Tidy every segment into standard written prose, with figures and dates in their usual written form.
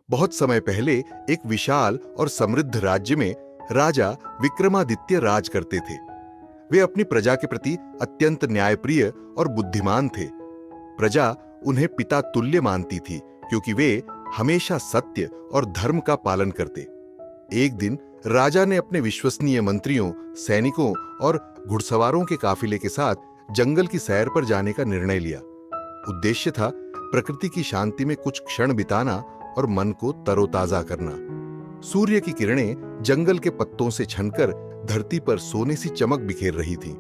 बहुत समय पहले एक विशाल और समृद्ध राज्य में राजा विक्रमादित्य राज करते थे। वे अपनी प्रजा के प्रति अत्यंत न्यायप्रिय और बुद्धिमान थे। प्रजा उन्हें पिता तुल्य मानती थी क्योंकि वे हमेशा सत्य और धर्म का पालन करते। एक दिन राजा ने अपने विश्वसनीय मंत्रियों, सैनिकों और घुड़सवारों के काफिले के साथ जंगल की सैर पर जाने का निर्णय लिया। उद्देश्य था प्रकृति की शांति में कुछ क्षण बिताना और मन को तरोताजा करना। सूर्य की किरणें जंगल के पत्तों से छनकर धरती पर सोने सी चमक बिखेर रही थी।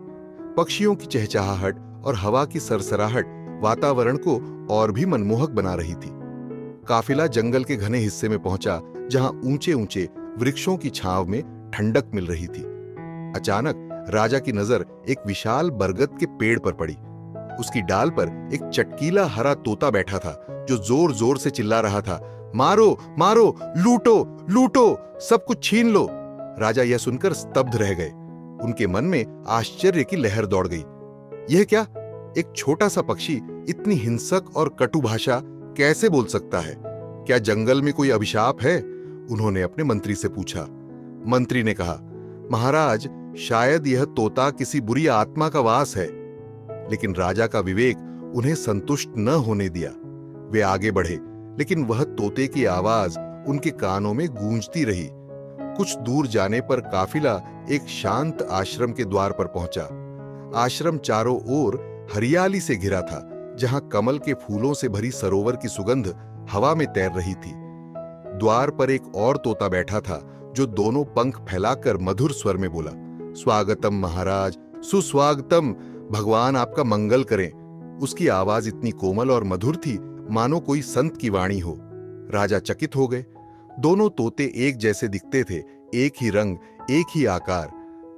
पक्षियों की चहचहाहट और हवा की सरसराहट वातावरण को और भी मनमोहक बना रही थी। काफिला जंगल के घने हिस्से में पहुंचा जहां ऊंचे ऊंचे वृक्षों की छांव में ठंडक मिल रही थी। अचानक राजा की नजर एक विशाल बरगद के पेड़ पर पड़ी। उसकी डाल पर एक चटकीला हरा तोता बैठा था जो जोर जोर से चिल्ला रहा था, मारो मारो, लूटो लूटो, सब कुछ छीन लो। राजा यह सुनकर स्तब्ध रह गए। उनके मन में आश्चर्य की लहर दौड़ गई। यह क्या, एक छोटा सा पक्षी इतनी हिंसक और कटु भाषा कैसे बोल सकता है? क्या जंगल में कोई अभिशाप है? उन्होंने अपने मंत्री से पूछा। मंत्री ने कहा, महाराज, शायद यह तोता किसी बुरी आत्मा का वास है। लेकिन राजा का विवेक उन्हें संतुष्ट न होने दिया। वे आगे बढ़े, लेकिन वह तोते की आवाज उनके कानों में गूंजती रही। कुछ दूर जाने पर काफिला एक शांत आश्रम के द्वार पर पहुंचा। आश्रम चारों ओर हरियाली से घिरा था, जहां कमल के फूलों से भरी सरोवर की सुगंध हवा में तैर रही थी। द्वार पर एक और तोता बैठा था जो दोनों पंख फैलाकर मधुर स्वर में बोला, स्वागतम महाराज, सुस्वागतम, भगवान आपका मंगल करें। उसकी आवाज इतनी कोमल और मधुर थी मानो कोई संत की वाणी हो। राजा चकित हो गए। दोनों तोते एक जैसे दिखते थे, एक ही रंग, एक ही आकार।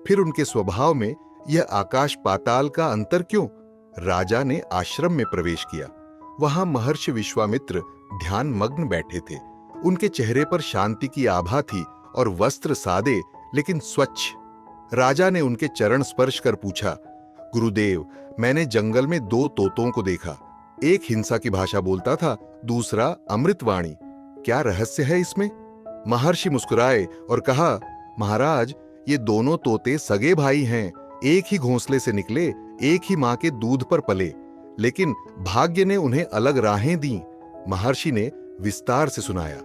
फिर उनके स्वभाव में यह आकाश पाताल का अंतर क्यों? राजा ने आश्रम में प्रवेश किया। वहां महर्षि विश्वामित्र ध्यान मग्न बैठे थे। उनके चेहरे पर शांति की आभा थी और वस्त्र सादे लेकिन स्वच्छ। राजा ने उनके चरण स्पर्श कर पूछा, गुरुदेव, मैंने जंगल में दो तोतों को देखा। एक हिंसा की भाषा बोलता था, दूसरा अमृतवाणी। क्या रहस्य है इसमें? महर्षि मुस्कुराए और कहा, महाराज, ये दोनों तोते सगे भाई हैं। एक ही घोंसले से निकले, एक ही मां के दूध पर पले, लेकिन भाग्य ने उन्हें अलग राहें दी। महर्षि ने विस्तार से सुनाया।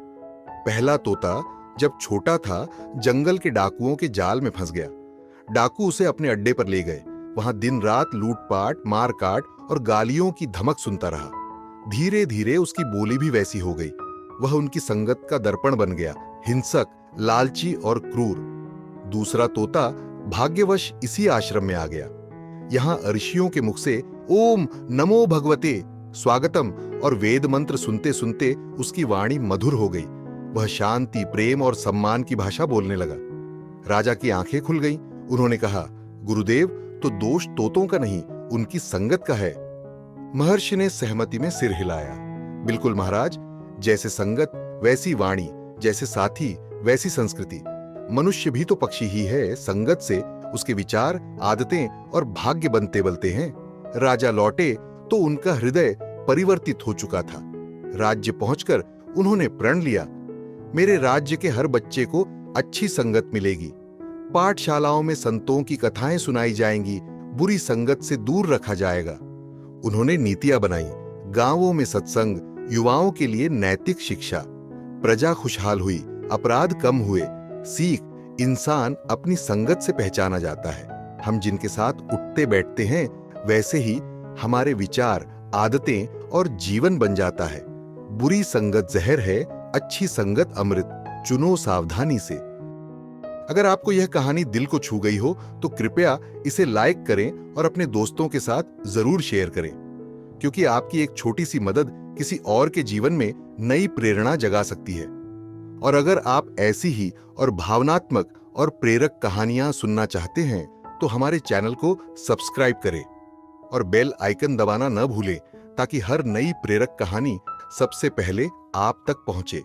पहला तोता जब छोटा था जंगल के डाकुओं के जाल में फंस गया। डाकू उसे अपने अड्डे पर ले गए। वहां दिन रात लूटपाट, मारकाट और गालियों की धमक सुनता रहा। धीरे धीरे उसकी बोली भी वैसी हो गई। वह उनकी संगत का दर्पण बन गया, हिंसक, लालची और क्रूर। दूसरा तोता भाग्यवश इसी आश्रम में आ गया। यहां ऋषियों के मुख से ओम नमो भगवते, स्वागतम और वेद मंत्र सुनते सुनते उसकी वाणी मधुर हो गई। वह शांति, प्रेम और सम्मान की भाषा बोलने लगा। राजा की आंखें खुल गईं। उन्होंने कहा, गुरुदेव, तो दोष तोतों का नहीं, उनकी संगत का है। महर्षि ने सहमति में सिर हिलाया। बिल्कुल महाराज, जैसे संगत वैसी वाणी, जैसे साथी वैसी संस्कृति। मनुष्य भी तो पक्षी ही है। संगत से उसके विचार, आदतें और भाग्य बनते बलते हैं। राजा लौटे तो उनका हृदय परिवर्तित हो चुका था। राज्य पहुंचकर उन्होंने प्रण लिया, मेरे राज्य के हर बच्चे को अच्छी संगत मिलेगी। पाठशालाओं में संतों की कथाएं सुनाई जाएंगी, बुरी संगत से दूर रखा जाएगा। उन्होंने नीतियां बनाई, गांवों में सत्संग, युवाओं के लिए नैतिक शिक्षा। प्रजा खुशहाल हुई, अपराध कम हुए। सीख, इंसान अपनी संगत से पहचाना जाता है। हम जिनके साथ उठते बैठते हैं वैसे ही हमारे विचार, आदतें और जीवन बन जाता है। बुरी संगत जहर है, अच्छी संगत अमृत। चुनो सावधानी से। अगर आपको यह कहानी दिल को छू गई हो तो कृपया इसे लाइक करें और अपने दोस्तों के साथ जरूर शेयर करें, क्योंकि आपकी एक छोटी सी मदद किसी और के जीवन में नई प्रेरणा जगा सकती है। और अगर आप ऐसी ही और भावनात्मक और प्रेरक कहानियां सुनना चाहते हैं तो हमारे चैनल को सब्सक्राइब करें और बेल आइकन दबाना न भूलें, ताकि हर नई प्रेरक कहानी सबसे पहले आप तक पहुंचे।